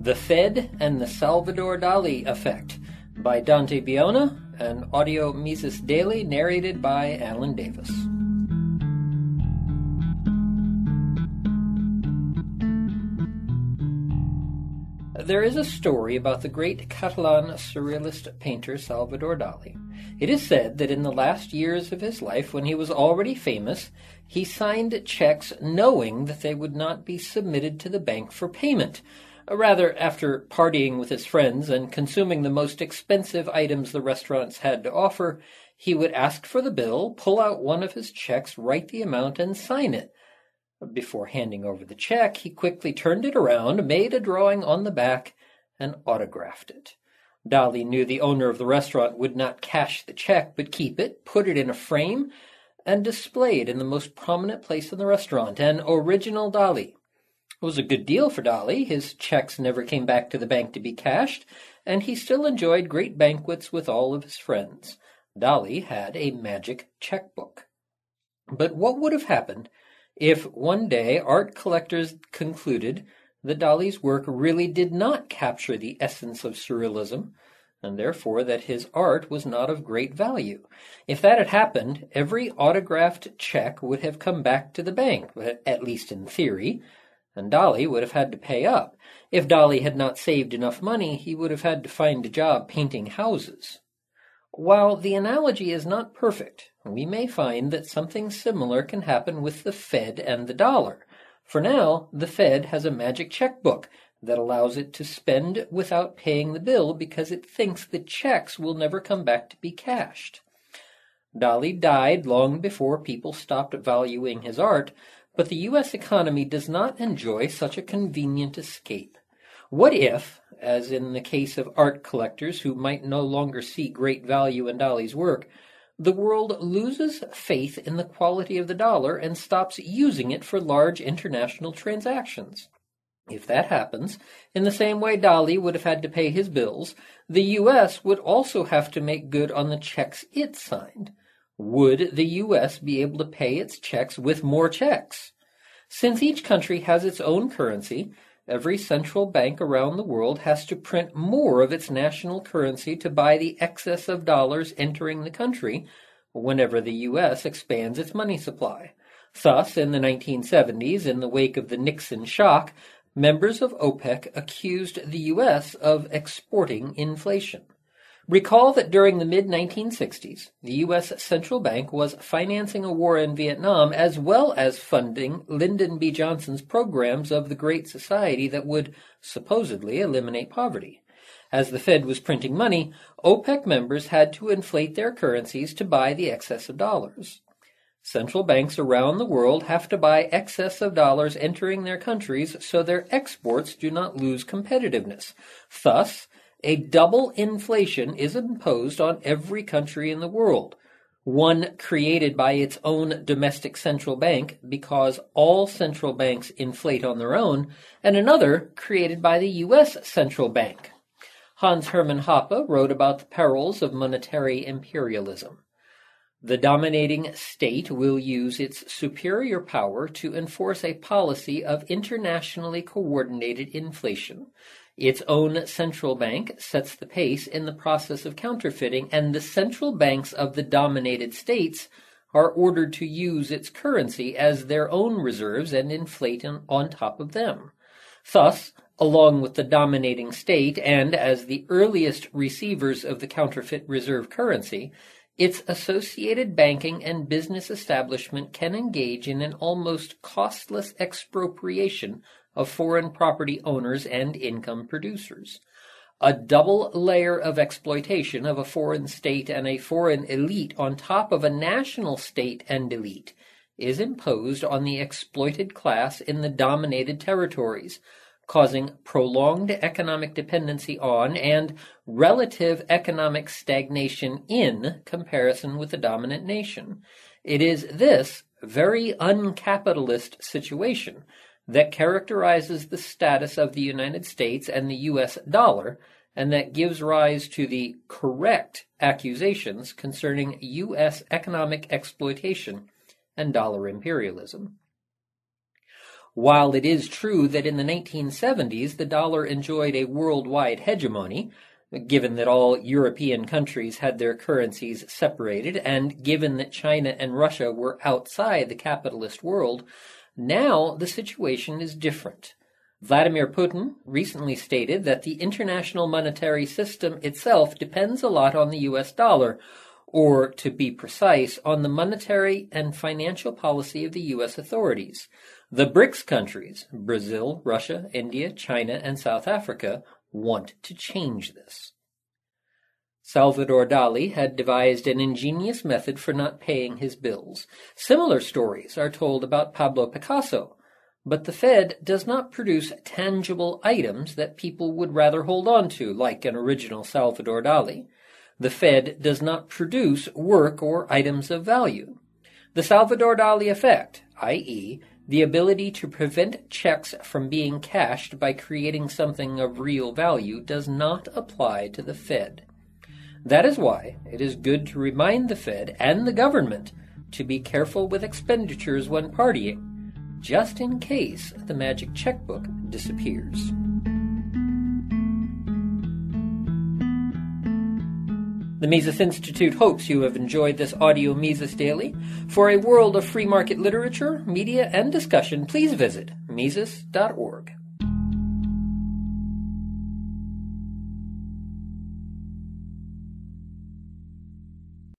The Fed and the Salvador Dali Effect by Dante Bayona, and audio Mises Daily, narrated by Alan Davis. There is a story about the great Catalan surrealist painter Salvador Dali. It is said that in the last years of his life, when he was already famous, he signed checks knowing that they would not be submitted to the bank for payment. Rather, after partying with his friends and consuming the most expensive items the restaurants had to offer, he would ask for the bill, pull out one of his checks, write the amount, and sign it. Before handing over the check, he quickly turned it around, made a drawing on the back, and autographed it. Dali knew the owner of the restaurant would not cash the check, but keep it, put it in a frame, and display it in the most prominent place in the restaurant, an original Dali. It was a good deal for Dali. His checks never came back to the bank to be cashed, and he still enjoyed great banquets with all of his friends. Dali had a magic checkbook. But what would have happened if one day art collectors concluded that Dali's work really did not capture the essence of surrealism, and therefore that his art was not of great value? If that had happened, every autographed check would have come back to the bank, at least in theory, and Dali would have had to pay up. If Dali had not saved enough money, he would have had to find a job painting houses. While the analogy is not perfect, we may find that something similar can happen with the Fed and the dollar. For now, the Fed has a magic checkbook that allows it to spend without paying the bill because it thinks the checks will never come back to be cashed. Dali died long before people stopped valuing his art, but the U.S. economy does not enjoy such a convenient escape. What if, as in the case of art collectors who might no longer see great value in Dali's work, the world loses faith in the quality of the dollar and stops using it for large international transactions? If that happens, in the same way Dali would have had to pay his bills, the U.S. would also have to make good on the checks it signed. Would the U.S. be able to pay its checks with more checks? Since each country has its own currency, every central bank around the world has to print more of its national currency to buy the excess of dollars entering the country whenever the U.S. expands its money supply. Thus, in the 1970s, in the wake of the Nixon shock, members of OPEC accused the U.S. of exporting inflation. Recall that during the mid-1960s, the U.S. Central Bank was financing a war in Vietnam as well as funding Lyndon B. Johnson's programs of the Great Society that would supposedly eliminate poverty. As the Fed was printing money, OPEC members had to inflate their currencies to buy the excess of dollars. Central banks around the world have to buy excess of dollars entering their countries so their exports do not lose competitiveness. Thus, a double inflation is imposed on every country in the world, one created by its own domestic central bank because all central banks inflate on their own, and another created by the U.S. Central Bank. Hans Hermann Hoppe wrote about the perils of monetary imperialism. The dominating state will use its superior power to enforce a policy of internationally coordinated inflation. Its own central bank sets the pace in the process of counterfeiting, and the central banks of the dominated states are ordered to use its currency as their own reserves and inflate on top of them. Thus, along with the dominating state and as the earliest receivers of the counterfeit reserve currency, its associated banking and business establishment can engage in an almost costless expropriation of foreign property owners and income producers. A double layer of exploitation of a foreign state and a foreign elite on top of a national state and elite is imposed on the exploited class in the dominated territories, causing prolonged economic dependency on and relative economic stagnation in comparison with the dominant nation. It is this very uncapitalist situation that characterizes the status of the United States and the U.S. dollar, and that gives rise to the correct accusations concerning U.S. economic exploitation and dollar imperialism. While it is true that in the 1970s the dollar enjoyed a worldwide hegemony, given that all European countries had their currencies separated, and given that China and Russia were outside the capitalist world, now the situation is different. Vladimir Putin recently stated that the international monetary system itself depends a lot on the US dollar, or, to be precise, on the monetary and financial policy of the US authorities. The BRICS countries, Brazil, Russia, India, China, and South Africa, want to change this. Salvador Dali had devised an ingenious method for not paying his bills. Similar stories are told about Pablo Picasso, but the Fed does not produce tangible items that people would rather hold on to, like an original Salvador Dali. The Fed does not produce work or items of value. The Salvador Dali effect, i.e., the ability to prevent checks from being cashed by creating something of real value, does not apply to the Fed. That is why it is good to remind the Fed and the government to be careful with expenditures when partying, just in case the magic checkbook disappears. The Mises Institute hopes you have enjoyed this audio Mises Daily. For a world of free market literature, media, and discussion, please visit Mises.org.